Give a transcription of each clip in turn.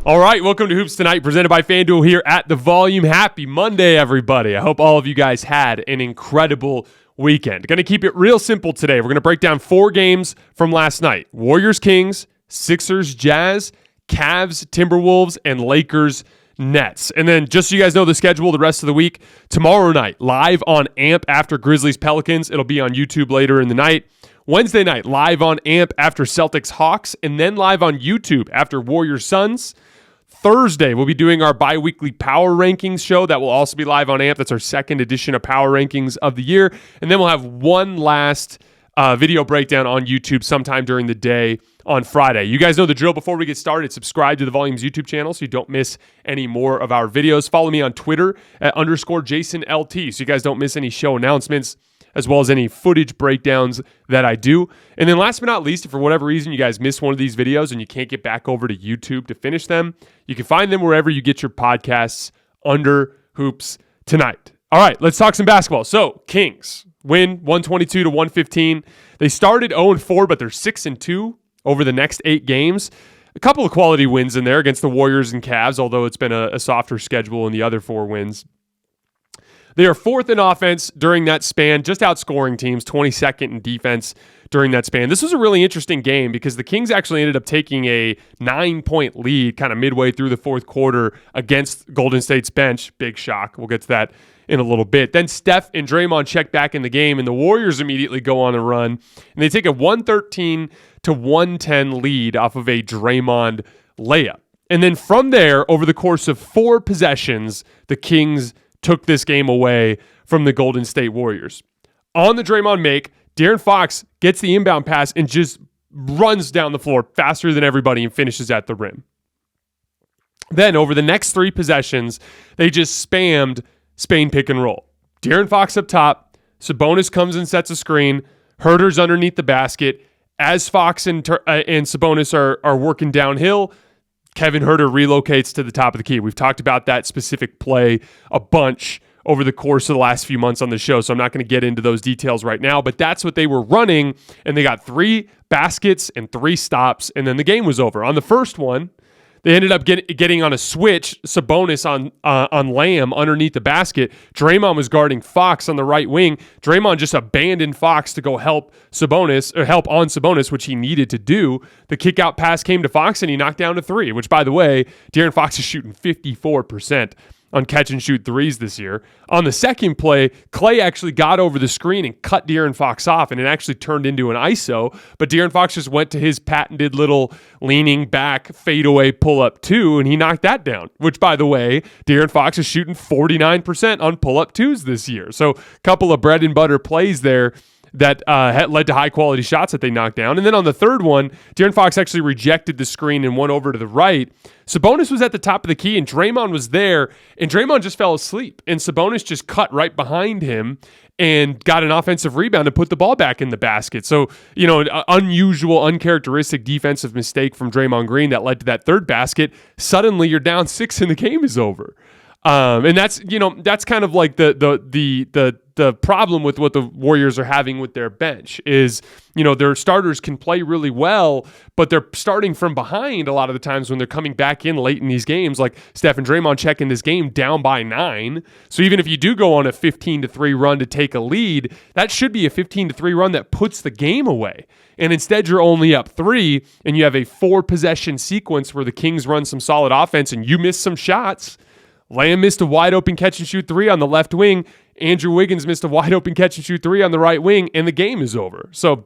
All right, welcome to Hoops Tonight, presented by FanDuel here at The Volume. Happy Monday, everybody. I hope all of you guys had an incredible weekend. Going to keep it real simple today. We're going to break down 4 games from last night. Warriors, Kings, Sixers, Jazz, Cavs, Timberwolves, and Lakers, Nets. And then just so you guys know the schedule the rest of the week, tomorrow night, live on AMP after Grizzlies, Pelicans. It'll be on YouTube later in the night. Wednesday night, live on AMP after Celtics, Hawks, and then live on YouTube after Warriors, Suns. Thursday, we'll be doing our bi-weekly Power Rankings show. That will also be live on AMP. That's our second edition of Power Rankings of the year. And then we'll have one last video breakdown on YouTube sometime during the day on Friday. You guys know the drill. Before we get started, subscribe to the Volume's YouTube channel so you don't miss any more of our videos. Follow me on Twitter at _JasonLT so you guys don't miss any show announcements, as well as any footage breakdowns that I do. And then last but not least, if for whatever reason you guys missed one of these videos and you can't get back over to YouTube to finish them, you can find them wherever you get your podcasts under Hoops Tonight. All right, let's talk some basketball. So, Kings win 122-115. They started 0-4, but they're 6-2 over the next 8 games. A couple of quality wins in there against the Warriors and Cavs, although it's been a softer schedule in the other 4 wins. They are 4th in offense during that span, just outscoring teams, 22nd in defense during that span. This was a really interesting game because the Kings actually ended up taking a 9-point lead kind of midway through the 4th quarter against Golden State's bench. Big shock. We'll get to that in a little bit. Then Steph and Draymond check back in the game, and the Warriors immediately go on a run, and they take a 113-110 lead off of a Draymond layup. And then from there, over the course of 4 possessions, the Kings took this game away from the Golden State Warriors. On the Draymond make, De'Aaron Fox gets the inbound pass and just runs down the floor faster than everybody and finishes at the rim. Then over the next 3 possessions, they just spammed Spain pick and roll. De'Aaron Fox up top, Sabonis comes and sets a screen, Huerter's underneath the basket. As Fox and Sabonis are working downhill, Kevin Huerter relocates to the top of the key. We've talked about that specific play a bunch over the course of the last few months on the show, so I'm not going to get into those details right now, but that's what they were running, and they got 3 baskets and 3 stops, and then the game was over. On the first one, they ended up getting on a switch, Sabonis on Lamb underneath the basket. Draymond was guarding Fox on the right wing. Draymond just abandoned Fox to go help on Sabonis, which he needed to do. The kick-out pass came to Fox, and he knocked down a 3, which, by the way, De'Aaron Fox is shooting 54% on catch-and-shoot threes this year. On the second play, Clay actually got over the screen and cut De'Aaron Fox off, and it actually turned into an ISO, but De'Aaron Fox just went to his patented little leaning back fadeaway pull-up 2, and he knocked that down, which, by the way, De'Aaron Fox is shooting 49% on pull-up 2s this year. So a couple of bread-and-butter plays there that led to high-quality shots that they knocked down. And then on the third one, De'Aaron Fox actually rejected the screen and went over to the right. Sabonis was at the top of the key, and Draymond was there, and Draymond just fell asleep. And Sabonis just cut right behind him and got an offensive rebound and put the ball back in the basket. So, an unusual, uncharacteristic defensive mistake from Draymond Green that led to that third basket. Suddenly, you're down 6 and the game is over. And that's kind of like the problem with what the Warriors are having with their bench is, their starters can play really well, but they're starting from behind a lot of the times when they're coming back in late in these games, like Steph and Draymond checking this game down by 9. So even if you do go on a 15-3 run to take a lead, that should be a 15-3 run that puts the game away. And instead you're only up 3 and you have a 4-possession sequence where the Kings run some solid offense and you miss some shots. Lamb missed a wide-open catch-and-shoot 3 on the left wing. Andrew Wiggins missed a wide-open catch-and-shoot 3 on the right wing, and the game is over. So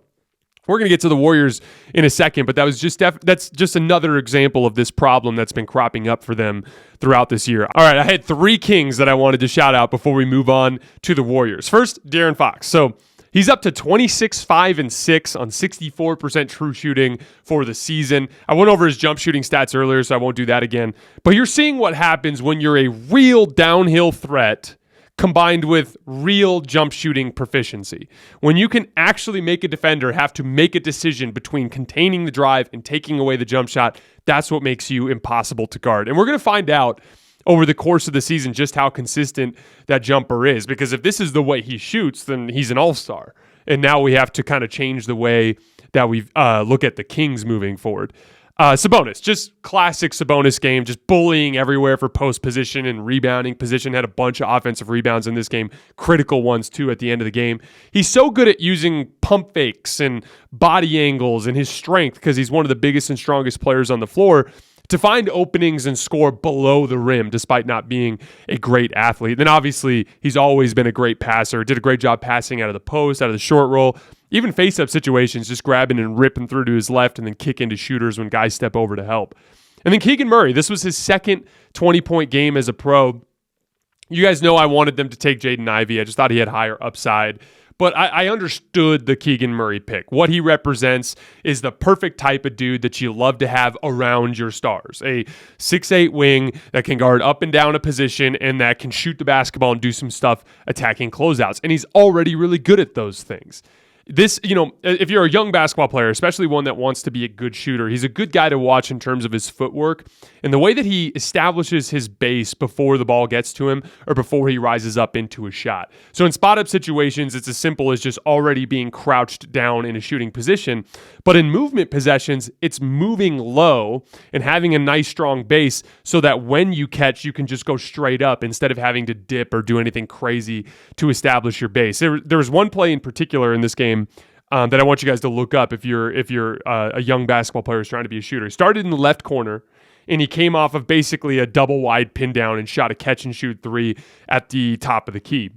we're going to get to the Warriors in a second, but that's just another example of this problem that's been cropping up for them throughout this year. All right, I had 3 Kings that I wanted to shout out before we move on to the Warriors. First, De'Aaron Fox. So he's up to 26-5-6 on 64% true shooting for the season. I went over his jump shooting stats earlier, so I won't do that again. But you're seeing what happens when you're a real downhill threat combined with real jump shooting proficiency. When you can actually make a defender have to make a decision between containing the drive and taking away the jump shot, that's what makes you impossible to guard. And we're going to find out over the course of the season just how consistent that jumper is. Because if this is the way he shoots, then he's an all-star. And now we have to kind of change the way that we look at the Kings moving forward. Sabonis, just classic Sabonis game, just bullying everywhere for post position and rebounding position. Had a bunch of offensive rebounds in this game, critical ones too at the end of the game. He's so good at using pump fakes and body angles and his strength, because he's one of the biggest and strongest players on the floor, to find openings and score below the rim despite not being a great athlete. Then obviously he's always been a great passer, did a great job passing out of the post, out of the short roll, even face-up situations, just grabbing and ripping through to his left and then kick into shooters when guys step over to help. And then Keegan Murray, this was his second 20-point game as a pro. You guys know I wanted them to take Jaden Ivey. I just thought he had higher upside. But I understood the Keegan Murray pick. What he represents is the perfect type of dude that you love to have around your stars. A 6'8 wing that can guard up and down a position and that can shoot the basketball and do some stuff attacking closeouts. And he's already really good at those things. This, if you're a young basketball player, especially one that wants to be a good shooter, he's a good guy to watch in terms of his footwork and the way that he establishes his base before the ball gets to him or before he rises up into a shot. So in spot-up situations, it's as simple as just already being crouched down in a shooting position. But in movement possessions, it's moving low and having a nice strong base so that when you catch, you can just go straight up instead of having to dip or do anything crazy to establish your base. There was one play in particular in this game that I want you guys to look up if you're a young basketball player who's trying to be a shooter. He started in the left corner, and he came off of basically a double wide pin down and shot a catch and shoot three at the top of the key.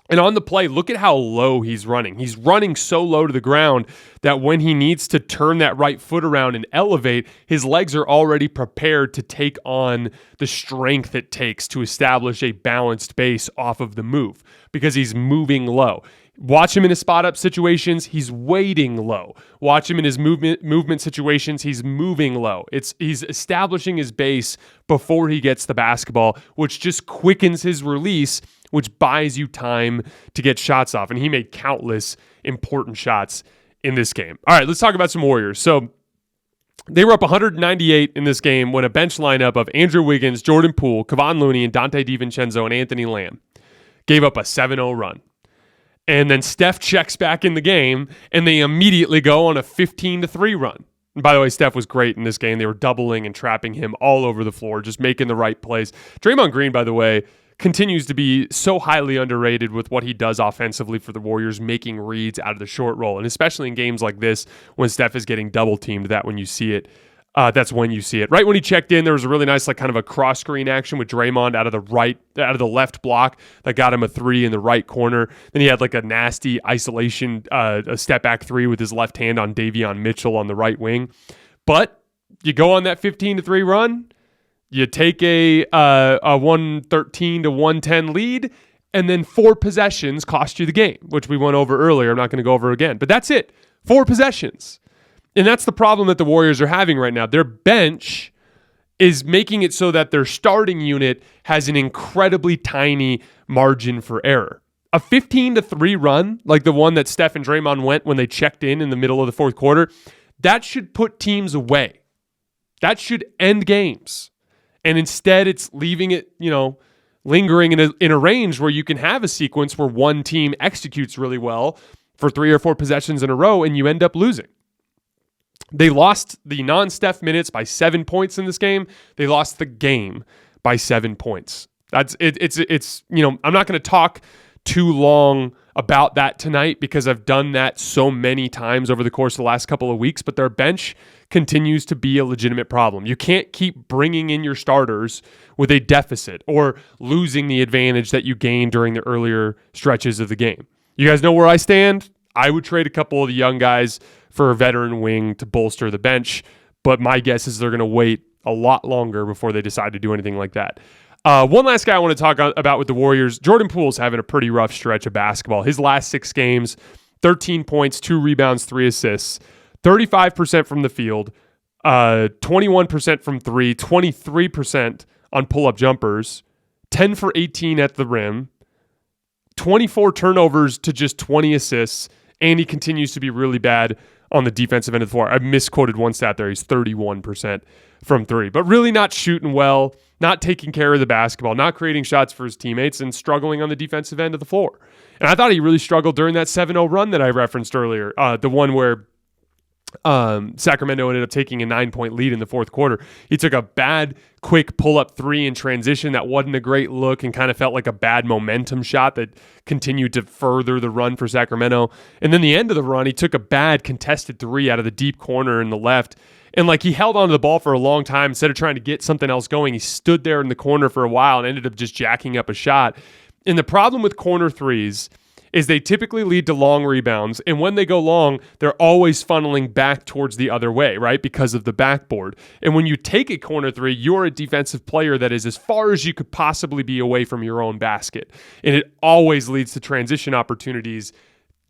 And on the play, look at how low he's running. He's running so low to the ground that when he needs to turn that right foot around and elevate, his legs are already prepared to take on the strength it takes to establish a balanced base off of the move because he's moving low. Watch him in his spot-up situations, he's waiting low. Watch him in his movement situations, he's moving low. He's establishing his base before he gets the basketball, which just quickens his release, which buys you time to get shots off. And he made countless important shots in this game. All right, let's talk about some Warriors. So they were up 198 in this game when a bench lineup of Andrew Wiggins, Jordan Poole, Kevon Looney, and Dante DiVincenzo and Anthony Lamb gave up a 7-0 run. And then Steph checks back in the game, and they immediately go on a 15-3 run. And by the way, Steph was great in this game. They were doubling and trapping him all over the floor, just making the right plays. Draymond Green, by the way, continues to be so highly underrated with what he does offensively for the Warriors, making reads out of the short roll. And especially in games like this, when Steph is getting double teamed, that's when you see it. Right when he checked in, there was a really nice, kind of a cross screen action with Draymond out of the left block that got him a three in the right corner. Then he had a nasty isolation, a step back three with his left hand on Davion Mitchell on the right wing. But you go on that 15-3 run, you take a 113-110 lead, and then 4 possessions cost you the game, which we went over earlier. I'm not going to go over again, but that's it. 4 possessions. And that's the problem that the Warriors are having right now. Their bench is making it so that their starting unit has an incredibly tiny margin for error. A 15-3 run, like the one that Steph and Draymond went when they checked in the middle of the fourth quarter, that should put teams away. That should end games. And instead, it's leaving it, lingering in a range where you can have a sequence where one team executes really well for 3 or 4 possessions in a row, and you end up losing. They lost the non-Steph minutes by 7 points in this game. They lost the game by 7 points. That's it. It's I'm not going to talk too long about that tonight because I've done that so many times over the course of the last couple of weeks, but their bench continues to be a legitimate problem. You can't keep bringing in your starters with a deficit or losing the advantage that you gained during the earlier stretches of the game. You guys know where I stand. I would trade a couple of the young guys for a veteran wing to bolster the bench, but my guess is they're going to wait a lot longer before they decide to do anything like that. One last guy I want to talk about with the Warriors, Jordan Poole's having a pretty rough stretch of basketball. His last 6 games, 13 points, 2 rebounds, 3 assists, 35% from the field, 21% from 3, 23% on pull-up jumpers, 10 for 18 at the rim, 24 turnovers to just 20 assists, and he continues to be really bad on the defensive end of the floor. I misquoted one stat there. He's 31% from 3, but really not shooting well, not taking care of the basketball, not creating shots for his teammates, and struggling on the defensive end of the floor. And I thought he really struggled during that 7-0 run that I referenced earlier, the one where Sacramento ended up taking a 9-point lead in the fourth quarter. He took a bad, quick pull-up three in transition that wasn't a great look and kind of felt like a bad momentum shot that continued to further the run for Sacramento. And then the end of the run, he took a bad contested three out of the deep corner in the left. And like he held onto the ball for a long time instead of trying to get something else going. He stood there in the corner for a while and ended up just jacking up a shot. And the problem with corner threes is they typically lead to long rebounds. And when they go long, they're always funneling back towards the other way, right? Because of the backboard. And when you take a corner three, you're a defensive player that is as far as you could possibly be away from your own basket. And it always leads to transition opportunities.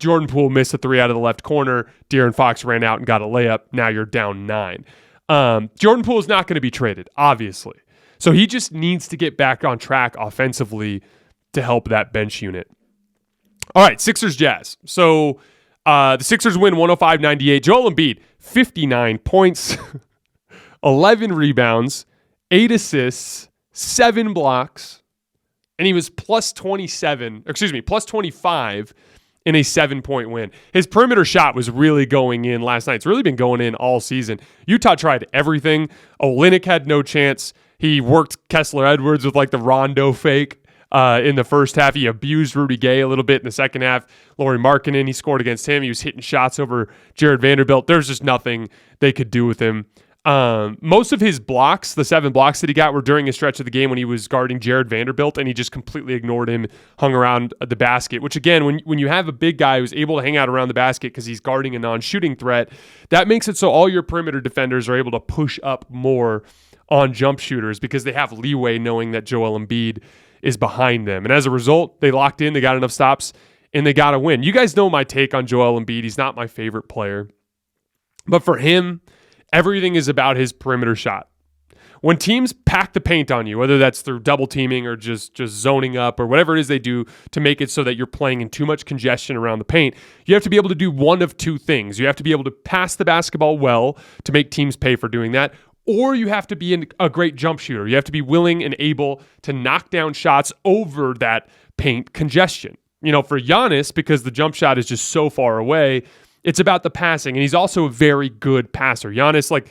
Jordan Poole missed a three out of the left corner. De'Aaron Fox ran out and got a layup. Now you're down 9. Jordan Poole is not going to be traded, obviously. So he just needs to get back on track offensively to help that bench unit. All right, Sixers Jazz. So the Sixers win 105-98. Joel Embiid, 59 points, 11 rebounds, 8 assists, 7 blocks, and he was plus 25 in a 7-point win. His perimeter shot was really going in last night. It's really been going in all season. Utah tried everything. Olynyk had no chance. He worked Kessler Edwards with like the Rondo fake. In the first half, he abused Rudy Gay a little bit in the second half. Lauri Markkanen, he scored against him. He was hitting shots over Jared Vanderbilt. There's just nothing they could do with him. Most of his blocks, the 7 blocks that he got, were during a stretch of the game when he was guarding Jared Vanderbilt, and he just completely ignored him, hung around the basket, which again, when you have a big guy who's able to hang out around the basket because he's guarding a non-shooting threat, that makes it so all your perimeter defenders are able to push up more on jump shooters because they have leeway knowing that Joel Embiid is behind them. And as a result, they locked in, they got enough stops, and they got a win. You guys know my take on Joel Embiid. He's not my favorite player. But for him, everything is about his perimeter shot. When teams pack the paint on you, whether that's through double teaming or just zoning up or whatever it is they do to make it so that you're playing in too much congestion around the paint, you have to be able to do one of two things. You have to be able to pass the basketball well to make teams pay for doing that, or you have to be a great jump shooter. You have to be willing and able to knock down shots over that paint congestion. You know, for Giannis, because the jump shot is just so far away, it's about the passing, and he's also a very good passer. Giannis, like,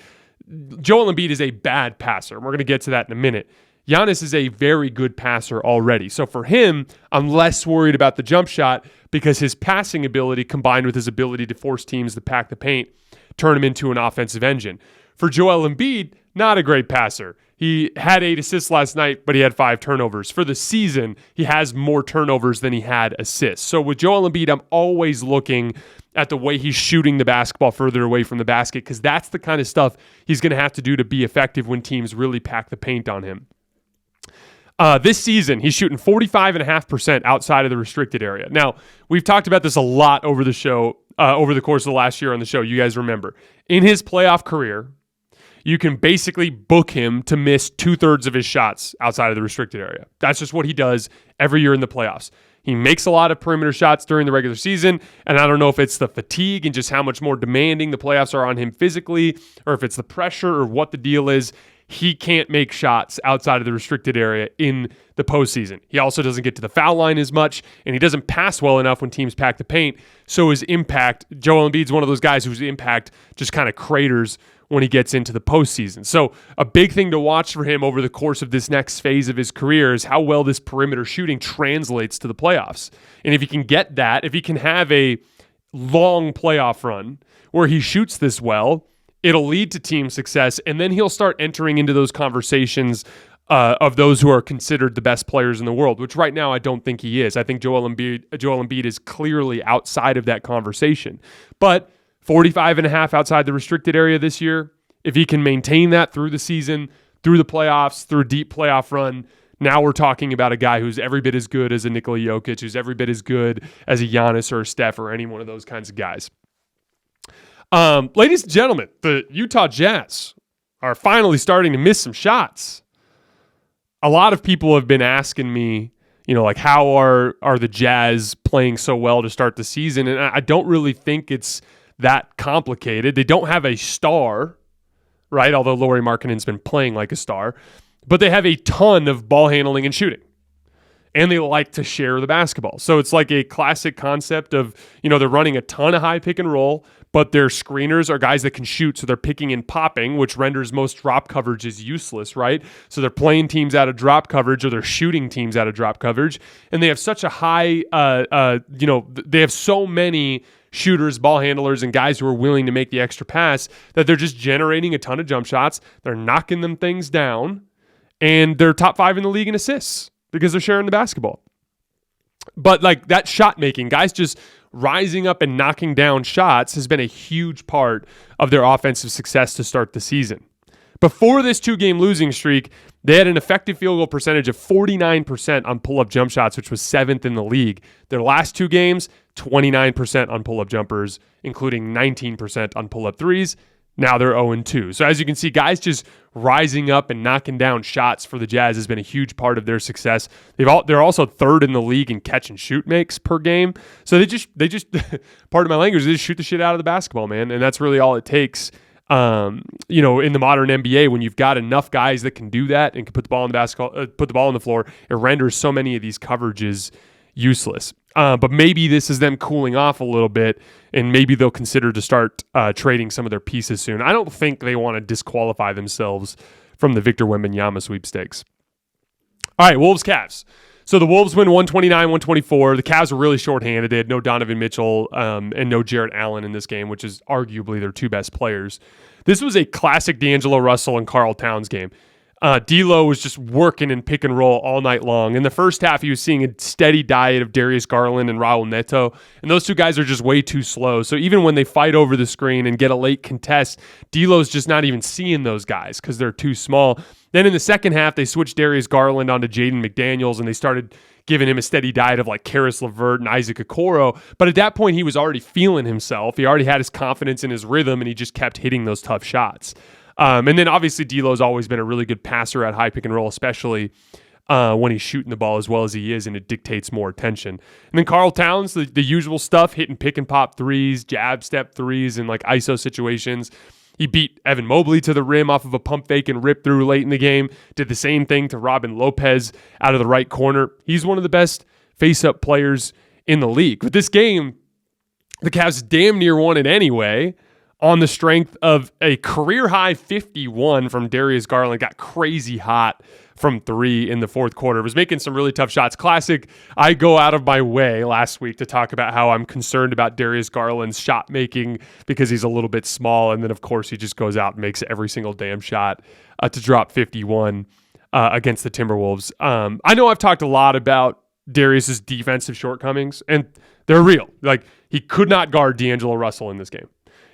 Joel Embiid is a bad passer. We're going to get to that in a minute. Giannis is a very good passer already. So for him, I'm less worried about the jump shot because his passing ability combined with his ability to force teams to pack the paint, turn him into an offensive engine. For Joel Embiid, not a great passer. He had 8 assists last night, but he had 5 turnovers. For the season, he has more turnovers than he had assists. So with Joel Embiid, I'm always looking at the way he's shooting the basketball further away from the basket because that's the kind of stuff he's going to have to do to be effective when teams really pack the paint on him. This season, he's shooting 45.5% outside of the restricted area. Now, we've talked about this a lot over the show, over the course of the last year on the show. You guys remember. In his playoff career, you can basically book him to miss 2/3 of his shots outside of the restricted area. That's just what he does every year in the playoffs. He makes a lot of perimeter shots during the regular season, and I don't know if it's the fatigue and just how much more demanding the playoffs are on him physically, or if it's the pressure or what the deal is. He can't make shots outside of the restricted area in the postseason. He also doesn't get to the foul line as much, and he doesn't pass well enough when teams pack the paint. So his impact, Joel Embiid's one of those guys whose impact just kind of craters when he gets into the postseason. So a big thing to watch for him over the course of this next phase of his career is how well this perimeter shooting translates to the playoffs. And if he can get that, if he can have a long playoff run where he shoots this well, it'll lead to team success, and then he'll start entering into those conversations of those who are considered the best players in the world, which right now I don't think he is. I think Joel Embiid is clearly outside of that conversation. But 45.5 outside the restricted area this year, if he can maintain that through the season, through the playoffs, through a deep playoff run, now we're talking about a guy who's every bit as good as a Nikola Jokic, who's every bit as good as a Giannis or a Steph or any one of those kinds of guys. Ladies and gentlemen, the Utah Jazz are finally starting to miss some shots. A lot of people have been asking me, like, how are the Jazz playing so well to start the season? And I don't really think it's that complicated. They don't have a star, right? Although Lauri Markkanen's been playing like a star, but they have a ton of ball handling and shooting. and they like to share the basketball. So it's like a classic concept of, they're running a ton of high pick and roll, but their screeners are guys that can shoot, so they're picking and popping, which renders most drop coverage is useless, right? So they're playing teams out of drop coverage, or they're shooting teams out of drop coverage, and they have such a high, they have so many shooters, ball handlers, and guys who are willing to make the extra pass that they're just generating a ton of jump shots. They're knocking them things down, and they're top 5 in the league in assists because they're sharing the basketball. But like that shot making, guys just rising up and knocking down shots has been a huge part of their offensive success to start the season. Before this 2-game losing streak, they had an effective field goal percentage of 49% on pull-up jump shots, which was 7th in the league. Their last 2 games, 29% on pull-up jumpers, including 19% on pull-up threes. Now they're 0-2. So as you can see, guys just rising up and knocking down shots for the Jazz has been a huge part of their success. They're also 3rd in the league in catch and shoot makes per game. So they just pardon my language, they just shoot the shit out of the basketball, man. And that's really all it takes. In the modern NBA, when you've got enough guys that can do that and can put the ball on the basketball, put the ball on the floor, it renders so many of these coverages useless. But maybe this is them cooling off a little bit, and maybe they'll consider to start trading some of their pieces soon. I don't think they want to disqualify themselves from the Victor Wembanyama sweepstakes. All right, Wolves-Cavs. So the Wolves win 129-124. The Cavs were really shorthanded. They had no Donovan Mitchell and no Jarrett Allen in this game, which is arguably their 2 best players. This was a classic D'Angelo Russell and Karl Towns game. D'Lo was just working in pick and roll all night long. In the first half, he was seeing a steady diet of Darius Garland and Raul Neto, and those 2 guys are just way too slow. So even when they fight over the screen and get a late contest, D'Lo's just not even seeing those guys because they're too small. Then in the second half, they switched Darius Garland onto Jaden McDaniels, and they started giving him a steady diet of like Karis LeVert and Isaac Okoro. But at that point, he was already feeling himself. He already had his confidence in his rhythm, and he just kept hitting those tough shots. And then obviously D'Lo's always been a really good passer at high pick and roll, especially when he's shooting the ball as well as he is, and it dictates more attention. And then Karl Towns, the usual stuff, hitting pick and pop threes, jab step threes, and like ISO situations. He beat Evan Mobley to the rim off of a pump fake and rip through late in the game. Did the same thing to Robin Lopez out of the right corner. He's one of the best face-up players in the league. With this game, the Cavs damn near won it anyway, on the strength of a career-high 51 from Darius Garland. Got crazy hot from 3 in the fourth quarter. Was making some really tough shots. Classic, I go out of my way last week to talk about how I'm concerned about Darius Garland's shot making because he's a little bit small, and then, of course, he just goes out and makes every single damn shot to drop 51 against the Timberwolves. I know I've talked a lot about Darius's defensive shortcomings, and they're real. Like, he could not guard D'Angelo Russell in this game.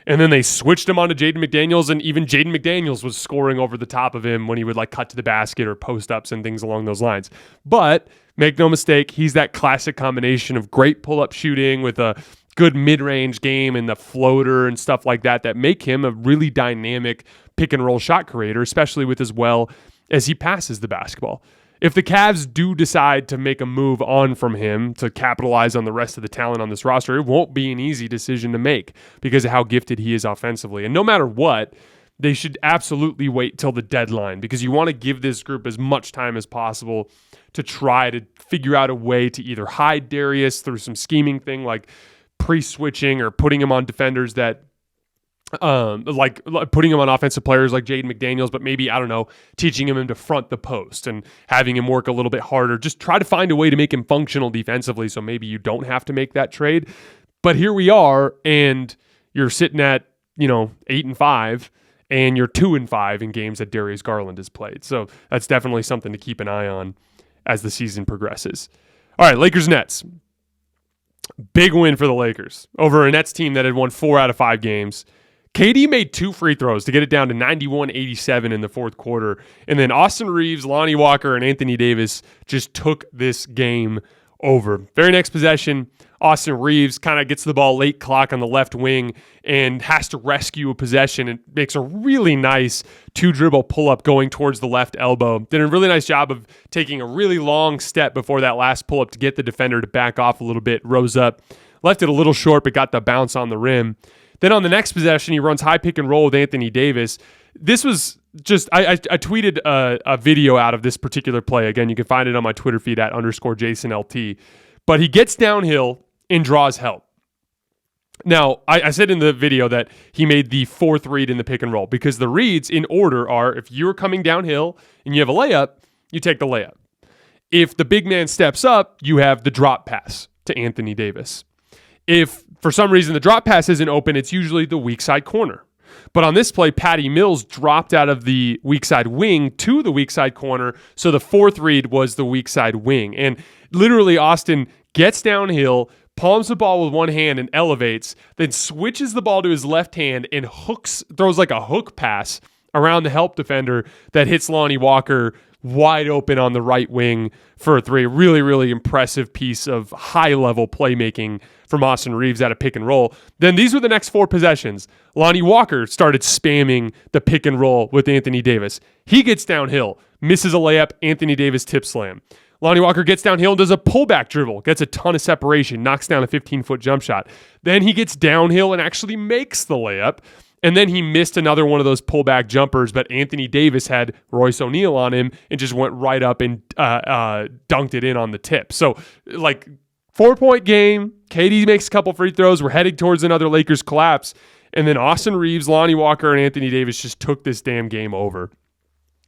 And then they switched him onto Jaden McDaniels, and even Jaden McDaniels was scoring over the top of him when he would like cut to the basket or post-ups and things along those lines. But make no mistake, he's that classic combination of great pull-up shooting with a good mid-range game and the floater and stuff like that make him a really dynamic pick-and-roll shot creator, especially with as well as he passes the basketball. If the Cavs do decide to make a move on from him to capitalize on the rest of the talent on this roster, it won't be an easy decision to make because of how gifted he is offensively. And no matter what, they should absolutely wait till the deadline because you want to give this group as much time as possible to try to figure out a way to either hide Darius through some scheming thing like pre-switching or putting him on defenders that like putting him on offensive players like Jaden McDaniels, but maybe, I don't know, teaching him to front the post and having him work a little bit harder. Just try to find a way to make him functional defensively so maybe you don't have to make that trade. But here we are, and you're sitting at, 8-5, and you're 2-5 in games that Darius Garland has played. So that's definitely something to keep an eye on as the season progresses. All right, Lakers-Nets. Big win for the Lakers over a Nets team that had won 4 out of 5 games. KD made 2 free throws to get it down to 91-87 in the fourth quarter. And then Austin Reeves, Lonnie Walker, and Anthony Davis just took this game over. Very next possession, Austin Reeves kind of gets the ball late clock on the left wing and has to rescue a possession and makes a really nice 2-dribble pull-up going towards the left elbow. Did a really nice job of taking a really long step before that last pull-up to get the defender to back off a little bit, rose up, left it a little short, but got the bounce on the rim. Then on the next possession, he runs high pick and roll with Anthony Davis. This was I tweeted a video out of this particular play. Again, you can find it on my Twitter feed at _JasonLT. But he gets downhill and draws help. Now, I said in the video that he made the fourth read in the pick and roll because the reads in order are if you're coming downhill and you have a layup, you take the layup. If the big man steps up, you have the drop pass to Anthony Davis. If for some reason the drop pass isn't open, it's usually the weak side corner. But on this play, Patty Mills dropped out of the weak side wing to the weak side corner, so the fourth read was the weak side wing. And literally, Austin gets downhill, palms the ball with one hand and elevates, then switches the ball to his left hand and throws like a hook pass around the help defender that hits Lonnie Walker wide open on the right wing for a three. Really, really impressive piece of high-level playmaking from Austin Reeves at a pick and roll. Then these were the next four possessions. Lonnie Walker started spamming the pick and roll with Anthony Davis. He gets downhill, misses a layup, Anthony Davis tip slam. Lonnie Walker gets downhill and does a pullback dribble, gets a ton of separation, knocks down a 15-foot jump shot. Then he gets downhill and actually makes the layup. And then he missed another one of those pullback jumpers, but Anthony Davis had Royce O'Neal on him and just went right up and dunked it in on the tip. So, 4-point game. KD makes a couple free throws. We're heading towards another Lakers collapse. And then Austin Reeves, Lonnie Walker, and Anthony Davis just took this damn game over.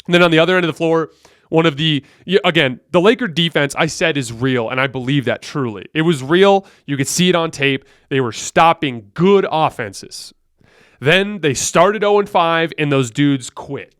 And then on the other end of the floor, the Laker defense, I said, is real, and I believe that truly. It was real. You could see it on tape. They were stopping good offenses. Then they started 0-5, and those dudes quit.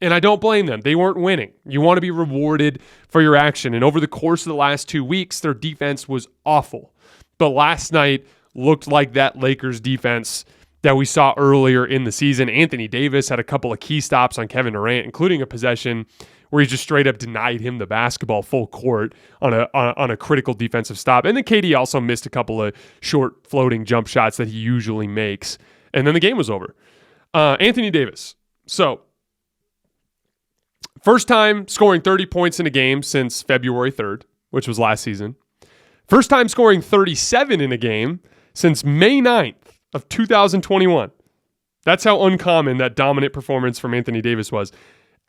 And I don't blame them. They weren't winning. You want to be rewarded for your action. And over the course of the last 2 weeks, their defense was awful. But last night looked like that Lakers defense that we saw earlier in the season. Anthony Davis had a couple of key stops on Kevin Durant, including a possession where he just straight up denied him the basketball full court on a critical defensive stop. And then KD also missed a couple of short floating jump shots that he usually makes. And then the game was over. Anthony Davis. So, first time scoring 30 points in a game since February 3rd, which was last season. First time scoring 37 in a game since May 9th of 2021. That's how uncommon that dominant performance from Anthony Davis was.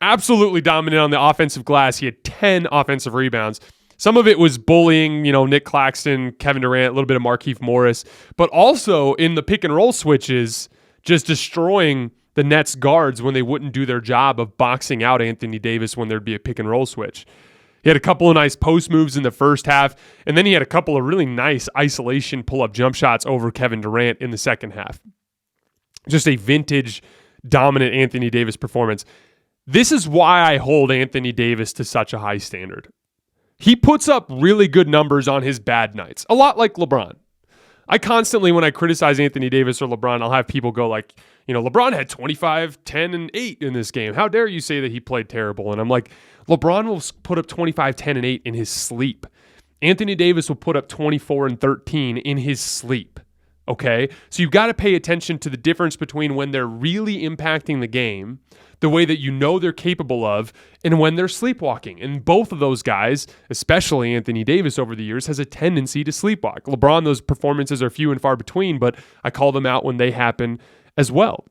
Absolutely dominant on the offensive glass. He had 10 offensive rebounds. Some of it was bullying, Nick Claxton, Kevin Durant, a little bit of Markieff Morris, but also in the pick and roll switches, just destroying the Nets guards when they wouldn't do their job of boxing out Anthony Davis when there'd be a pick and roll switch. He had a couple of nice post moves in the first half, and then he had a couple of really nice isolation pull-up jump shots over Kevin Durant in the second half. Just a vintage, dominant Anthony Davis performance. This is why I hold Anthony Davis to such a high standard. He puts up really good numbers on his bad nights, a lot like LeBron. I constantly, when I criticize Anthony Davis or LeBron, I'll have people go like, LeBron had 25, 10, and 8 in this game. How dare you say that he played terrible? And I'm like, LeBron will put up 25, 10, and 8 in his sleep. Anthony Davis will put up 24 and 13 in his sleep. Okay? So you've got to pay attention to the difference between when they're really impacting the game, the way that they're capable of, and when they're sleepwalking. And both of those guys, especially Anthony Davis over the years, has a tendency to sleepwalk. LeBron, those performances are few and far between, but I call them out when they happen as well.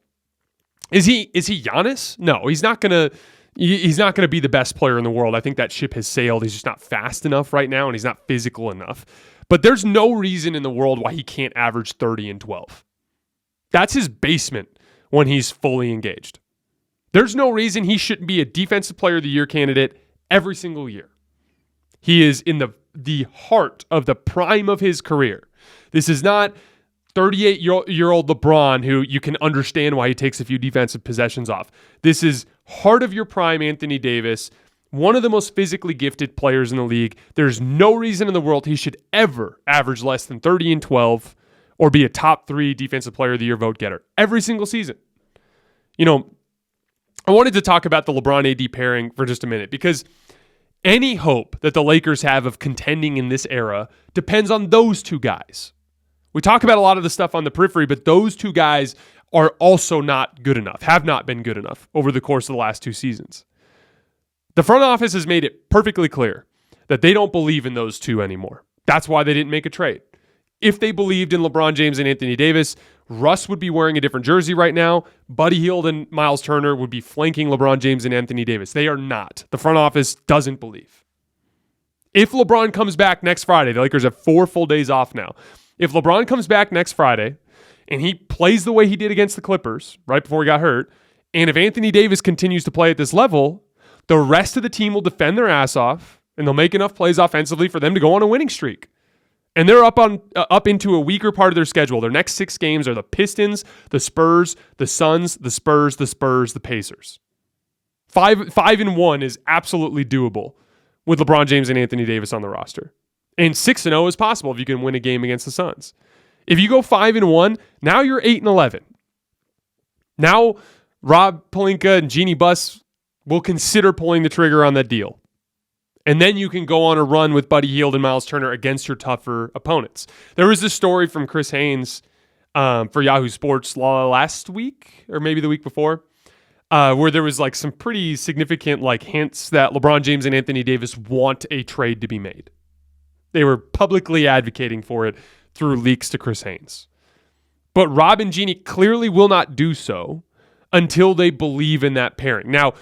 Is he Giannis? No, he's not gonna be the best player in the world. I think that ship has sailed. He's just not fast enough right now, and he's not physical enough. But there's no reason in the world why he can't average 30 and 12. That's his basement when he's fully engaged. There's no reason he shouldn't be a Defensive Player of the Year candidate every single year. He is in the heart of the prime of his career. This is not 38-year-old LeBron who you can understand why he takes a few defensive possessions off. This is heart of your prime Anthony Davis, one of the most physically gifted players in the league. There's no reason in the world he should ever average less than 30 and 12 or be a top 3 Defensive Player of the Year vote getter every single season. I wanted to talk about the LeBron-AD pairing for just a minute because any hope that the Lakers have of contending in this era depends on those two guys. We talk about a lot of the stuff on the periphery, but those two guys are also not good enough, have not been good enough over the course of the last 2 seasons. The front office has made it perfectly clear that they don't believe in those two anymore. That's why they didn't make a trade. If they believed in LeBron James and Anthony Davis, Russ would be wearing a different jersey right now. Buddy Hield and Miles Turner would be flanking LeBron James and Anthony Davis. They are not. The front office doesn't believe. If LeBron comes back next Friday, the Lakers have 4 full days off now. If LeBron comes back next Friday and he plays the way he did against the Clippers right before he got hurt, and if Anthony Davis continues to play at this level, the rest of the team will defend their ass off and they'll make enough plays offensively for them to go on a winning streak. And they're up into a weaker part of their schedule. Their next 6 games are the Pistons, the Spurs, the Suns, the Spurs, the Pacers. 5-1 is absolutely doable with LeBron James and Anthony Davis on the roster. And 6-0 is possible if you can win a game against the Suns. If you go 5-1, now you're 8-11. Now Rob Pelinka and Jeannie Buss will consider pulling the trigger on that deal. And then you can go on a run with Buddy Hield and Miles Turner against your tougher opponents. There was this story from Chris Haynes for Yahoo Sports last week, or maybe the week before, where there was like some pretty significant like hints that LeBron James and Anthony Davis want a trade to be made. They were publicly advocating for it through leaks to Chris Haynes. But Rob and Jeannie clearly will not do so until they believe in that pairing. Now,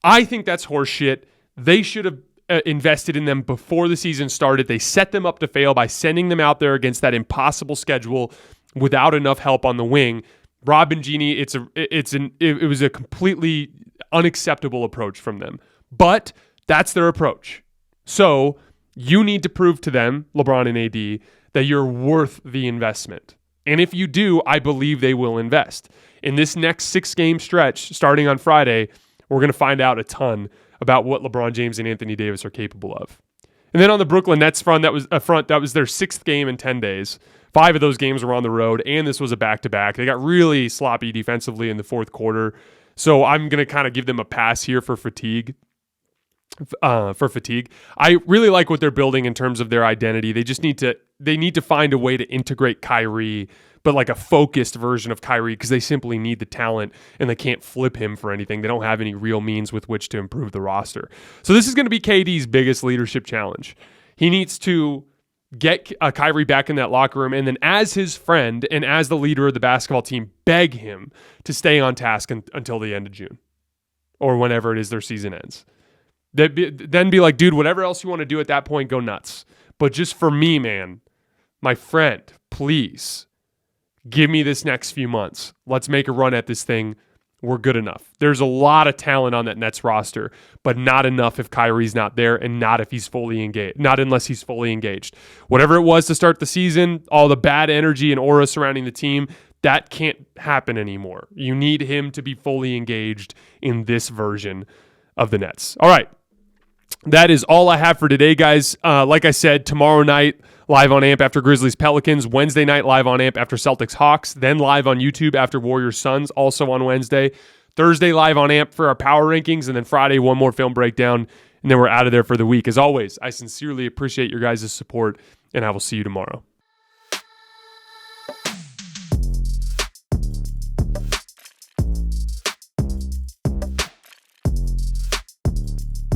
I think that's horseshit. They should have invested in them before the season started. They set them up to fail by sending them out there against that impossible schedule without enough help on the wing. Rob and Jeannie, it was a completely unacceptable approach from them. But that's their approach. So you need to prove to them, LeBron and AD, that you're worth the investment. And if you do, I believe they will invest. In this next 6-game stretch, starting on Friday, we're going to find out a ton about what LeBron James and Anthony Davis are capable of. And then on the Brooklyn Nets front, that was their 6th game in 10 days. 5 of those games were on the road, and this was a back-to-back. They got really sloppy defensively in the fourth quarter. So I'm going to kind of give them a pass here for fatigue. I really like what they're building in terms of their identity. They need to find a way to integrate Kyrie, but like a focused version of Kyrie, because they simply need the talent and they can't flip him for anything. They don't have any real means with which to improve the roster. So this is going to be KD's biggest leadership challenge. He needs to get Kyrie back in that locker room, and then as his friend and as the leader of the basketball team, beg him to stay on task until the end of June or whenever it is their season ends. Then be like, dude, whatever else you want to do at that point, go nuts. But just for me, man, my friend, please give me this next few months. Let's make a run at this thing. We're good enough. There's a lot of talent on that Nets roster, but not enough if Kyrie's not there and not if he's fully engaged. Not unless he's fully engaged. Whatever it was to start the season, all the bad energy and aura surrounding the team, that can't happen anymore. You need him to be fully engaged in this version of the Nets. All right. That is all I have for today, guys. Like I said, tomorrow night, live on AMP after Grizzlies Pelicans. Wednesday night, live on AMP after Celtics Hawks. Then live on YouTube after Warriors Suns, also on Wednesday. Thursday, live on AMP for our power rankings. And then Friday, one more film breakdown. And then we're out of there for the week. As always, I sincerely appreciate your guys' support, and I will see you tomorrow.